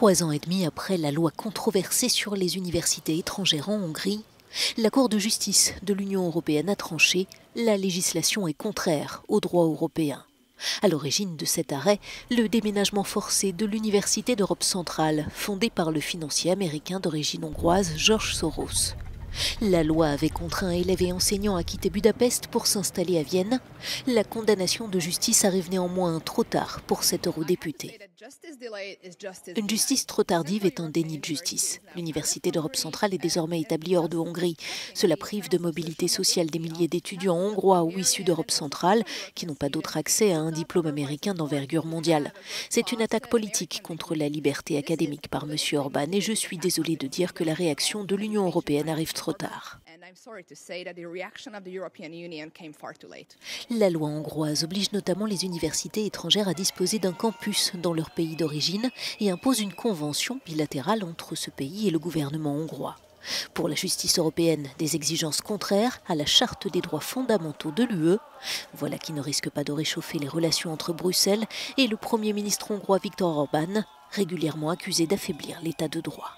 3 ans et demi après la loi controversée sur les universités étrangères en Hongrie, la Cour de justice de l'Union européenne a tranché, la législation est contraire au droit européen. À l'origine de cet arrêt, le déménagement forcé de l'Université d'Europe centrale, fondée par le financier américain d'origine hongroise George Soros. La loi avait contraint élèves et enseignants à quitter Budapest pour s'installer à Vienne. La condamnation de justice arrive néanmoins trop tard pour cet eurodéputé. Une justice trop tardive est un déni de justice. L'Université d'Europe centrale est désormais établie hors de Hongrie. Cela prive de mobilité sociale des milliers d'étudiants hongrois ou issus d'Europe centrale qui n'ont pas d'autre accès à un diplôme américain d'envergure mondiale. C'est une attaque politique contre la liberté académique par M. Orban et je suis désolée de dire que la réaction de l'Union européenne arrive trop tard. La loi hongroise oblige notamment les universités étrangères à disposer d'un campus dans leur pays d'origine et impose une convention bilatérale entre ce pays et le gouvernement hongrois. Pour la justice européenne, des exigences contraires à la charte des droits fondamentaux de l'UE. Voilà qui ne risque pas de réchauffer les relations entre Bruxelles et le Premier ministre hongrois Viktor Orban, régulièrement accusé d'affaiblir l'état de droit.